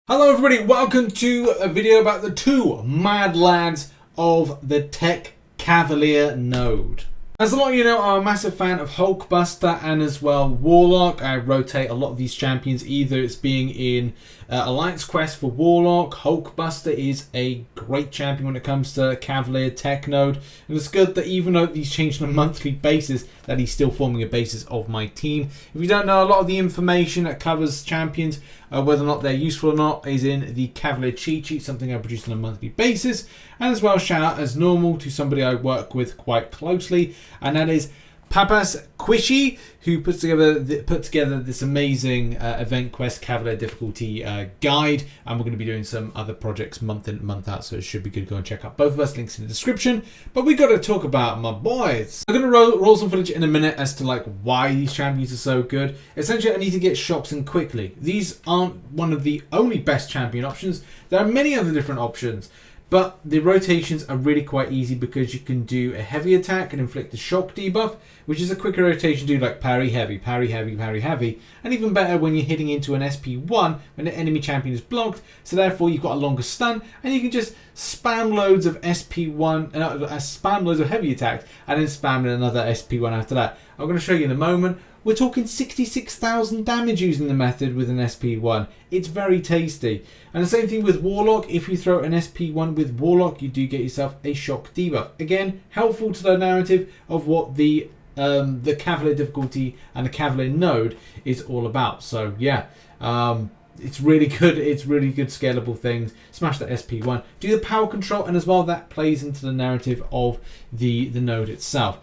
Hello everybody, welcome to a video about the two mad lads of the Tech Cavalier node. As a lot of you know, I'm a massive fan of Hulkbuster and as well Warlock. I rotate a lot of these champions, either it's being in Alliance Quest for Warlock. Hulkbuster is a great champion when it comes to Cavalier Tech node. And it's good that even though these change on a monthly basis, that he's still forming a basis of my team. If you don't know, a lot of the information that covers champions, whether or not they're useful or not, is in the Cavalier cheat sheet, something I produce on a monthly basis. And as well, shout out as normal to somebody I work with quite closely, and that is Papas Quishy, who put together this amazing event quest Cavalier difficulty guide, and we're going to be doing some other projects month in month out, so it should be good to go and check out both of us. Links in the description. But we got to talk about my boys. I'm going to roll some footage in a minute as to like why these champions are so good. Essentially, I need to get shocks in quickly. These aren't one of the only best champion options. There are many other different options. But the rotations are really quite easy because you can do a heavy attack and inflict a shock debuff, which is a quicker rotation to do like parry heavy, parry heavy, parry heavy, and even better when you're hitting into an SP1 when the enemy champion is blocked, so therefore you've got a longer stun and you can just spam loads of SP1, spam loads of heavy attacks and then spam another SP1 after that. I'm going to show you in a moment. We're talking 66,000 damage using the method with an SP1. It's very tasty. And the same thing with Warlock. If you throw an SP1 with Warlock, you do get yourself a shock debuff. Again, helpful to the narrative of what the Cavalier difficulty and the Cavalier node is all about. So yeah, it's really good. It's really good scalable things. Smash that SP1. Do the power control, and as well that plays into the narrative of the node itself.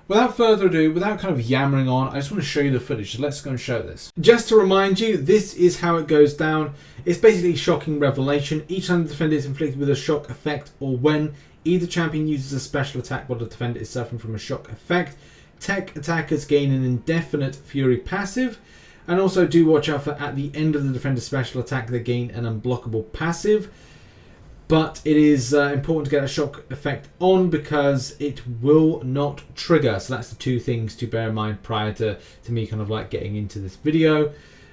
Without further ado, without kind of yammering on, I just want to show you the footage. So let's go and show this. Just to remind you, this is how it goes down. It's basically shocking revelation. Each time the defender is inflicted with a shock effect, or when either champion uses a special attack while the defender is suffering from a shock effect, tech attackers gain an indefinite fury passive. And also do watch out for at the end of the defender's special attack, they gain an unblockable passive. But it is important to get a shock effect on because it will not trigger. So that's the two things to bear in mind prior to me kind of like getting into this video.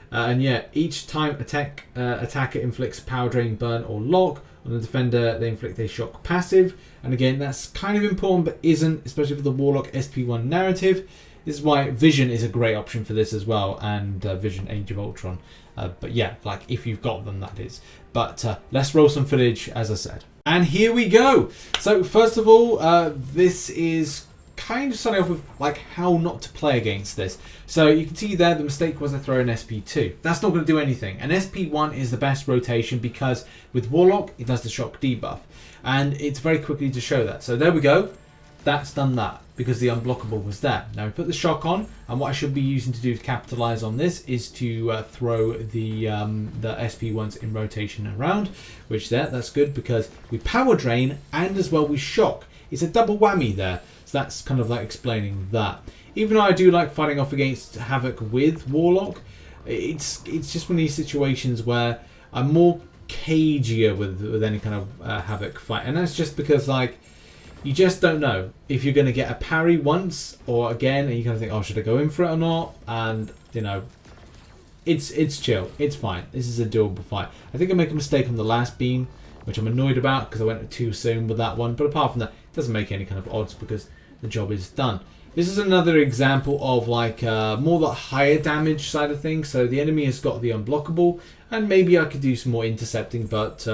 And yeah, each time attacker inflicts power drain, burn or lock on the defender, they inflict a shock passive. And again, that's kind of important but isn't, especially for the Warlock SP1 narrative. This is why Vision is a great option for this as well, and Vision Age of Ultron. But yeah, like if you've got them, that is. But let's roll some footage, as I said. And here we go. So first of all, this is kind of starting off with like how not to play against this. So you can see there the mistake was I throw an SP2. That's not going to do anything. An SP1 is the best rotation because with Warlock, it does the shock debuff. And it's very quickly to show that. So there we go. That's done that because the unblockable was there. Now we put the shock on, and what I should be using to do to capitalize on this is to throw the SP1s in rotation around, which that's good because we power drain and as well we shock. It's a double whammy there, so that's kind of like explaining that. Even though I do like fighting off against Havoc with Warlock, it's just one of these situations where I'm more cagier with any kind of Havoc fight, and that's just because like, you just don't know if you're going to get a parry once or again, and you kind of think, oh, should I go in for it or not? And, you know, it's chill. It's fine. This is a doable fight. I think I make a mistake on the last beam, which I'm annoyed about because I went too soon with that one. But apart from that, it doesn't make any kind of odds because the job is done. This is another example of like more the higher damage side of things. So the enemy has got the unblockable, and maybe I could do some more intercepting, but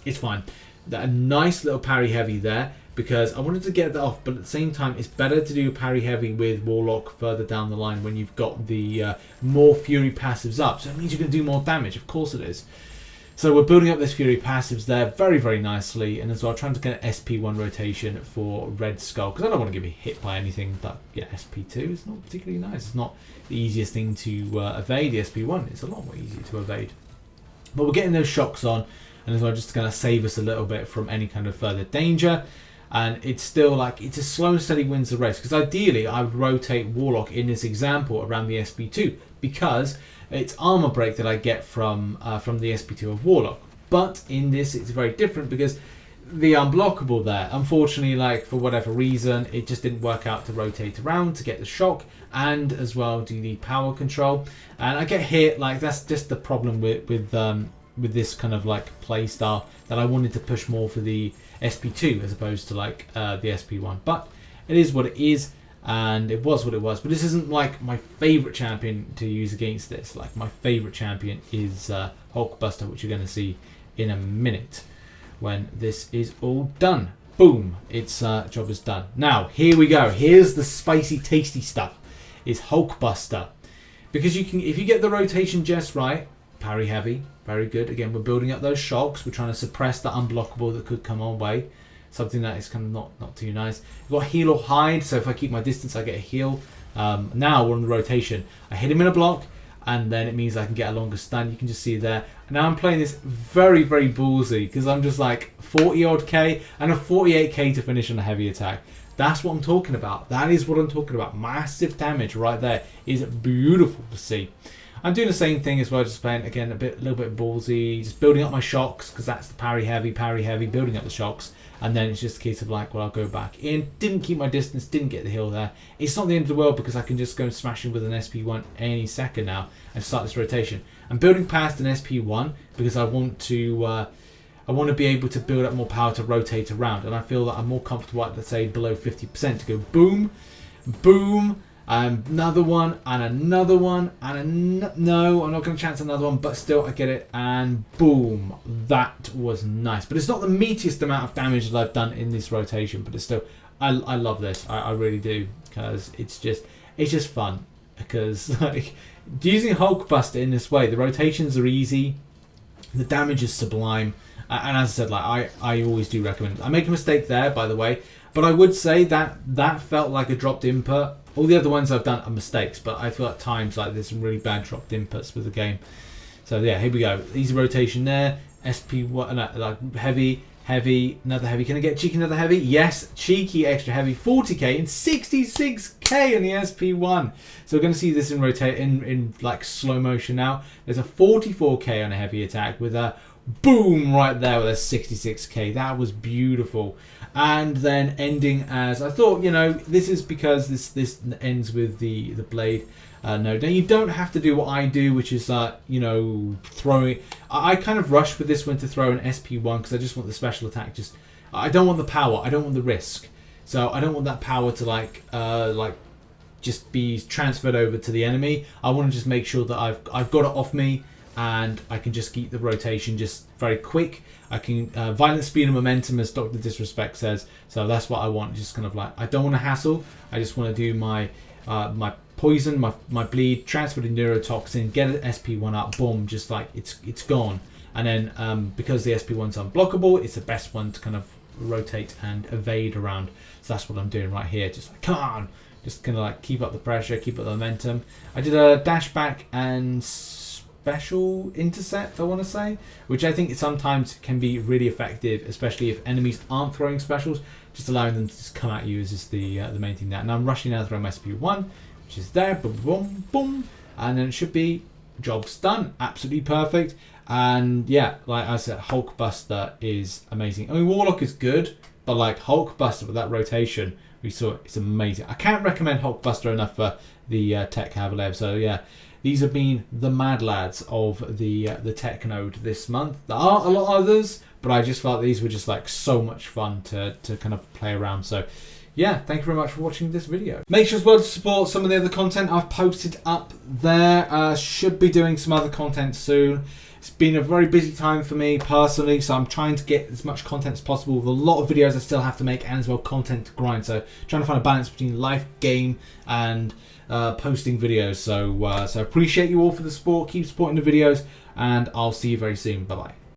it's fine. A nice little parry heavy there, because I wanted to get that off, but at the same time it's better to do parry heavy with Warlock further down the line when you've got the more fury passives up. So it means you can do more damage, of course it is. So we're building up this fury passives there very, very nicely, and as well trying to get an SP1 rotation for Red Skull, because I don't want to get hit by anything, but yeah, SP2 is not particularly nice. It's not the easiest thing to evade. The SP1 is a lot more easier to evade. But we're getting those shocks on, and as well just going to save us a little bit from any kind of further danger. And it's still like, it's a slow and steady wins the race, because ideally I would rotate Warlock in this example around the SP2 because it's armor break that I get from the SP2 of Warlock. But in this it's very different because the unblockable there, unfortunately, like for whatever reason, it just didn't work out to rotate around to get the shock and as well do the power control, and I get hit. Like that's just the problem with with this kind of like play style that I wanted to push more for the SP2 as opposed to like the SP1. But it is what it is, and it was what it was. But this isn't like my favorite champion to use against this. Like my favorite champion is Hulkbuster, which you're going to see in a minute when this is all done. Boom, its job is done. Now here we go. Here's the spicy, tasty stuff. Is Hulkbuster, because you can, if you get the rotation just right, parry heavy, very good. Again, we're building up those shocks. We're trying to suppress that unblockable that could come our way. Something that is kind of not too nice. We've got heal or hide, so if I keep my distance, I get a heal. Now we're on the rotation. I hit him in a block, and then it means I can get a longer stun. You can just see there. Now I'm playing this very, very ballsy because I'm just like 40 odd K and a 48k to finish on a heavy attack. That's what I'm talking about. That is what I'm talking about. Massive damage right there. Is beautiful to see. I'm doing the same thing as well, just playing again a little bit ballsy, just building up my shocks because that's the parry heavy, building up the shocks, and then it's just a case of like, well, I'll go back in. Didn't keep my distance, didn't get the heal there. It's not the end of the world because I can just go and smash in with an SP1 any second now and start this rotation. I'm building past an SP1 because I want to be able to build up more power to rotate around, and I feel that I'm more comfortable at, let's say, below 50% to go boom, boom. Another one and another one and no, I'm not going to chance another one, but still I get it, and boom, that was nice. But it's not the meatiest amount of damage that I've done in this rotation, but it's still, I love this. I really do, because it's just fun. Because like using Hulkbuster in this way, the rotations are easy, the damage is sublime, and as I said, like I always do recommend it. I make a mistake there, by the way, but I would say that felt like a dropped input. All the other ones I've done are mistakes, but I feel at times like there's some really bad dropped inputs with the game. So yeah, here we go. Easy rotation there. SP1, like heavy, another heavy. Can I get cheeky another heavy? Yes, cheeky extra heavy. 40k and 66k on the SP1. So we're going to see this in like slow motion now. There's a 44k on a heavy attack with a boom right there with a 66k. That was beautiful. And then ending as I thought, you know, this is because this ends with the blade node. Now you don't have to do what I do, which is you know, throwing. I kind of rush with this one to throw an SP1 because I just want the special attack. Just I don't want the power. I don't want the risk. So I don't want that power to like just be transferred over to the enemy. I want to just make sure that I've got it off me, and I can just keep the rotation just very quick. I can violent speed and momentum, as Dr. Disrespect says. So that's what I want. Just kind of like, I don't want to hassle. I just want to do my my poison, my bleed, transfer the neurotoxin, get an SP1 up, boom, just like it's gone. And then because the SP1's unblockable, it's the best one to kind of rotate and evade around. So that's what I'm doing right here. Just like, come on, just kind of like keep up the pressure, keep up the momentum. I did a dash back and special intercept, I want to say, which I think sometimes can be really effective, especially if enemies aren't throwing specials. Just allowing them to just come at you is just the main thing there. And I'm rushing now to throw my SP1, which is there, boom, boom, boom, and then it should be job's done. Absolutely perfect. And yeah, like I said, Hulkbuster is amazing. I mean, Warlock is good, but like Hulkbuster with that rotation, we saw it's amazing. I can't recommend Hulkbuster enough for the Tech Cavalier. So yeah, these have been the mad lads of the tech node this month. There are a lot of others, but I just felt these were just like so much fun to kind of play around. So yeah, thank you very much for watching this video. Make sure as well to support some of the other content I've posted up there. Should be doing some other content soon. It's been a very busy time for me personally, so I'm trying to get as much content as possible with a lot of videos I still have to make, and as well content to grind. So trying to find a balance between life, game, and posting videos. So appreciate you all for the support. Keep supporting the videos, and I'll see you very soon. Bye bye.